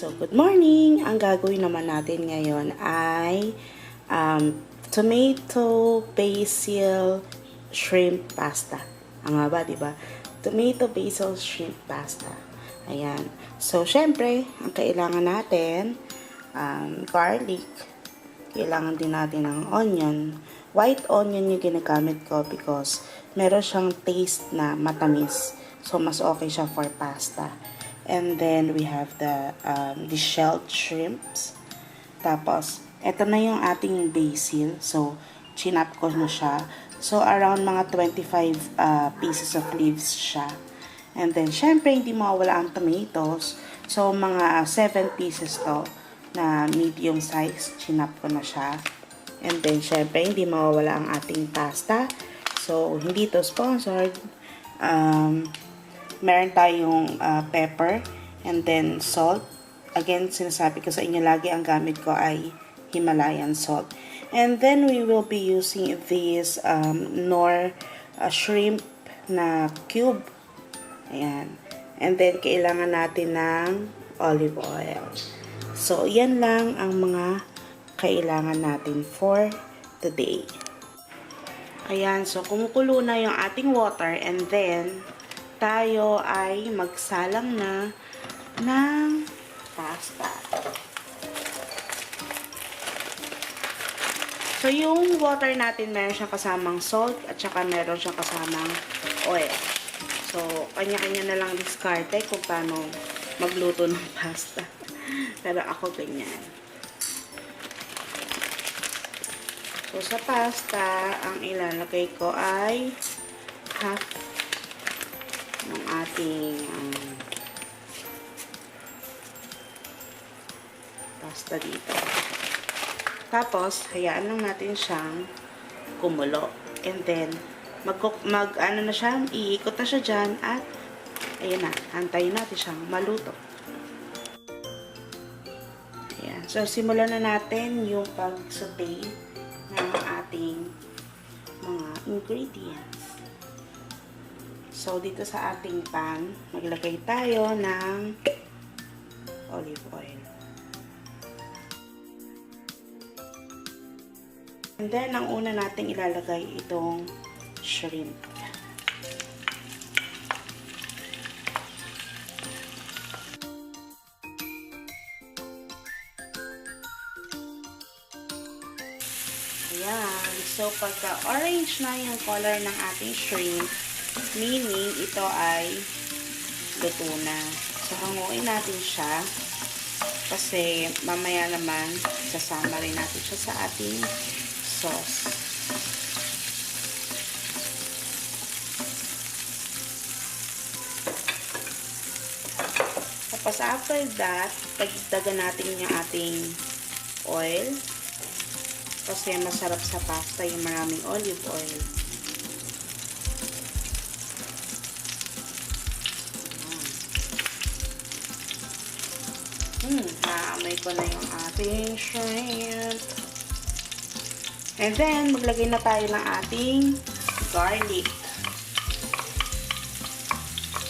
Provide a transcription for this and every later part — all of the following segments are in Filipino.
So, good morning! Ang gagawin naman natin ngayon ay tomato basil shrimp pasta. Ang nga ba, diba? Tomato basil shrimp pasta. Ayan. So, syempre, ang kailangan natin, garlic. Kailangan din natin ng onion. White onion yung ginagamit ko because meron siyang taste na matamis. So, mas okay siya for pasta. And then, we have the shelled shrimps. Tapos, ito na yung ating basil. So, chinap ko na siya. So, around mga 25 pieces of leaves siya. And then, syempre, hindi mawawala ang tomatoes. So, mga 7 pieces to na medium size. Chinap ko na siya. And then, syempre, hindi mawawala ang ating pasta. So, hindi to sponsored. Meron tayong pepper and then salt. Again, sinasabi ko sa inyo lagi ang gamit ko ay Himalayan salt. And then we will be using this nor shrimp na cube. Ayan. And then kailangan natin ng olive oil. So, yan lang ang mga kailangan natin for today. Ayan. So, kumukulo na yung ating water and then tayo ay magsalang na ng pasta. So, yung water natin, meron siyang kasamang salt at saka meron siyang kasamang oil. So, kanya-kanya na lang diskarte kung paano magluto ng pasta. Pero ako ganyan. So, sa pasta, ang ilalagay ko ay half ng ating pasta dito. Tapos, hayaan lang natin siyang kumulo. And then, ano na siya, iikot na siya dyan at ayan na, antayin natin siyang maluto. Ayan. So, simulan na natin yung pag-saute ng ating mga ingredients. So, dito sa ating pan, maglagay tayo ng olive oil. And then, ang una nating ilalagay itong shrimp. Ayan. So, pagka orange na yung color ng ating shrimp, meaning ito ay luto na. So, hanguin natin siya kasi mamaya naman sasama rin natin siya sa ating sauce. Tapos after that, pagdagan natin yung ating oil kasi masarap sa pasta yung maraming olive oil. Naamoy ko na yung ating shrimp. And then, maglagay na tayo ng ating garlic.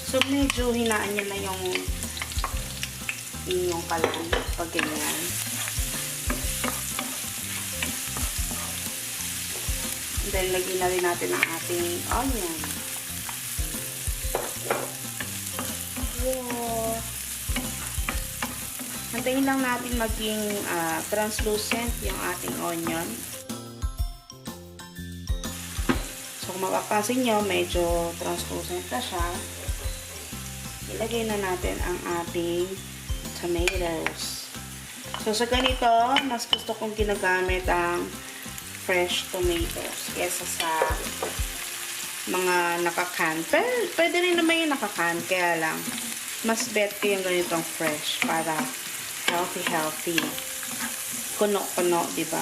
So, medyo hinaan nyo na yung inyong kalan pag ganyan. And then, lagyan na rin natin ang ating onion. Wow! Antayin lang natin maging translucent yung ating onion. So, kung mapapansin nyo, medyo translucent na siya. Ilagay na natin ang ating tomatoes. So, sa ganito, mas gusto kong ginagamit ang fresh tomatoes kesa sa mga nakakan. Pero, pwede rin naman yung nakakan, kaya lang, mas bet ko yung ganitong fresh para healthy. Kuno-kuno, diba?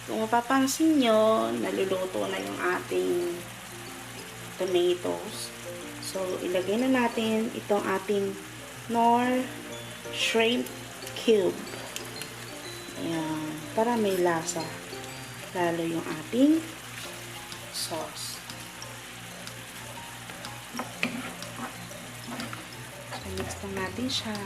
Kung mapapansin nyo, naluluto na yung ating tomatoes. So, ilagay na natin itong ating nor shrimp cube. Ayan. Para may lasa. Lalo yung ating sauce. mix lang natin siya.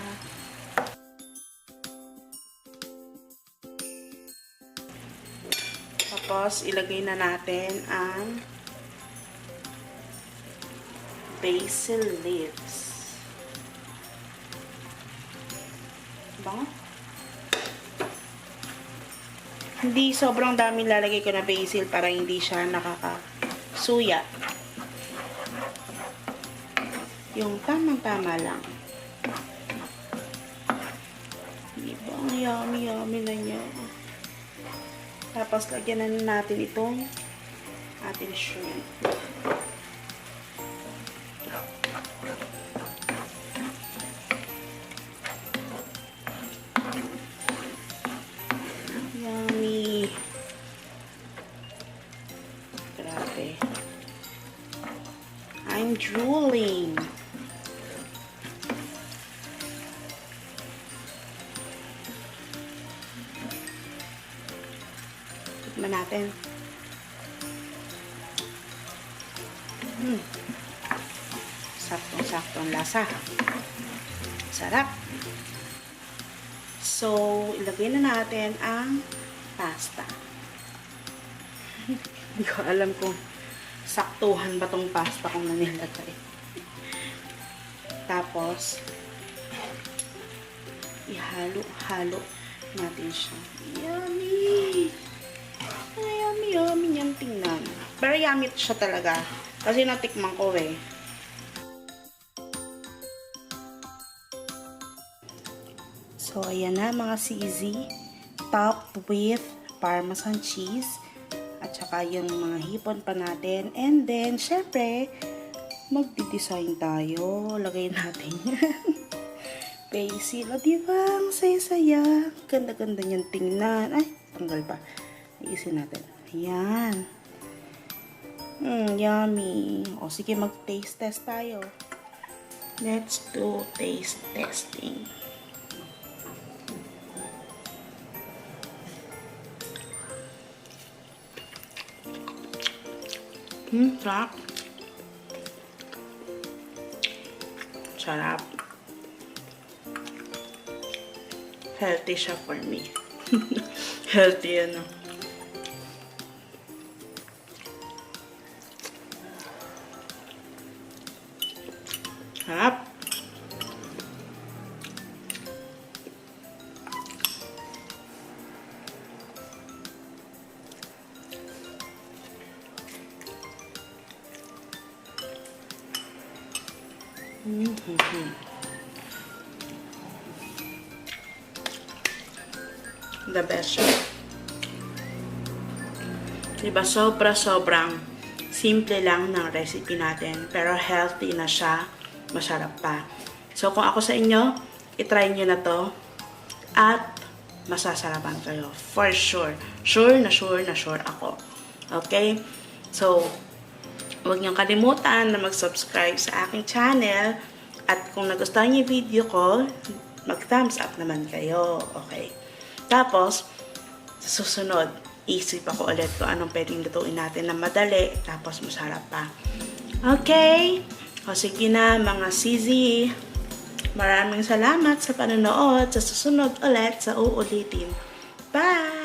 Tapos, ilagay na natin ang basil leaves. Bango? Hindi sobrang dami lalagay ko na basil para hindi siya nakakasuya. Yung tamang-tama lang. Diba? Ang yummy na niya. Tapos, lagyan na natin itong ating shrimp. Yummy. Grabe. I'm drooling. Tikman natin. Saktong-saktong lasa. Sarap. So, ilagay na natin ang pasta. Hindi ko alam kung saktuhan ba tong pasta kung nanilagay. Tapos, ihalo-halo natin siya. Yummy! Yummy niyang tingnan. Pero yummy siya talaga. Kasi natikman ko eh. So, ayan na mga CZ. Topped with Parmesan cheese. At saka yung mga hipon pa natin. And then, syempre, magdi-design tayo. Lagay natin yan. Basil. O, diba? Ang saya-saya. Ganda-ganda niyang tingnan. Ay, tanggal pa. Iisin natin. Ayan. Yummy. O, sige, mag-taste test tayo. Let's do taste testing. Sarap. Sarap. Healthy siya for me. Healthy ano. Sarap. The best siya. Diba, sobrang simple lang ng recipe natin. Pero healthy na siya. Masarap pa. So, kung ako sa inyo, itry nyo na to. At masasarapan kayo. For sure. Sure na sure ako. Okay? So, huwag niyong kalimutan na mag-subscribe sa aking channel. At kung nagustuhan niyo yung video ko, mag-thumbs up naman kayo. Okay? Tapos, sa susunod, isip ako ulit kung anong pwedeng lutuin natin na madali, tapos masarap pa. Okay? O sige na, mga CZ. Maraming salamat sa panonood. Sa susunod ulit, sa uulitin. Bye!